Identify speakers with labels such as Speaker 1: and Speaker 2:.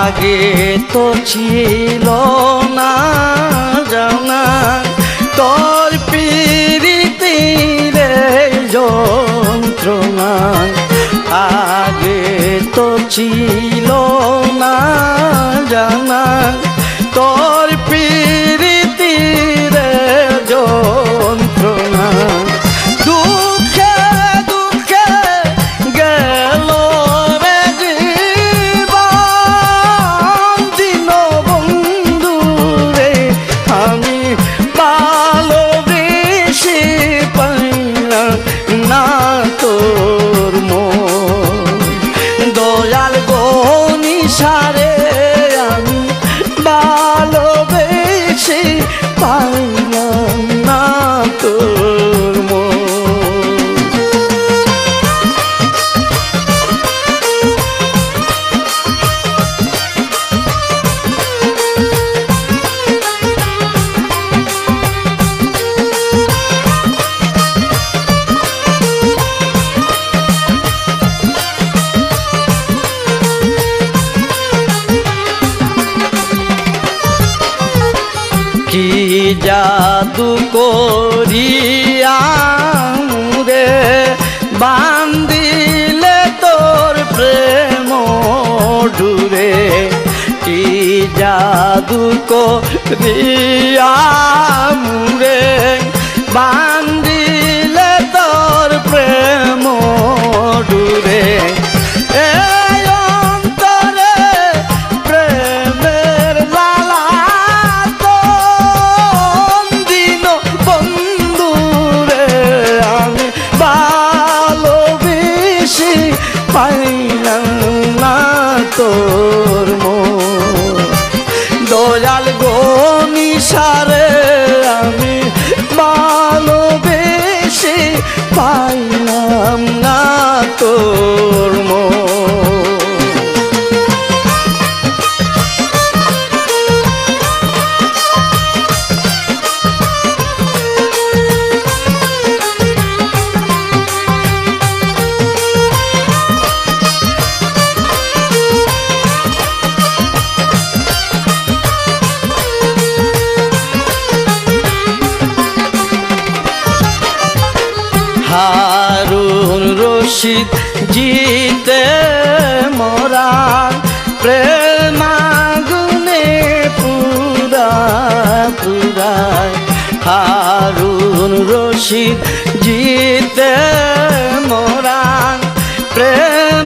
Speaker 1: আগে তো ছিল না জানা তোর পিরিতির যন্ত্রণা আগে তো ছিল না জানা তোর পিরিতির যন্ত্রণা দুঃখে দুঃখে গেল রে জীবন দিন বন্ধু রে আমি ভালোবেসে পাইলাম না তোর মন দয়াল গনি সারে আমি ভালোবেসে পাইলাম না তোর মন কি জাদু করিয়া রে বান্দিলে তোর প্রেম ডুরে কি জাদু করিয়া রে বান্দিলে তোর প্রেম ডুরে পাইলাম না তোর মন দয়াল গনি সারে আমি ভালোবেসে পাইলাম না তোর মন হারুন রশিদ জিতে মোরা প্রেমাগুনে পুরা পুরা হারুন রশিদ জিতে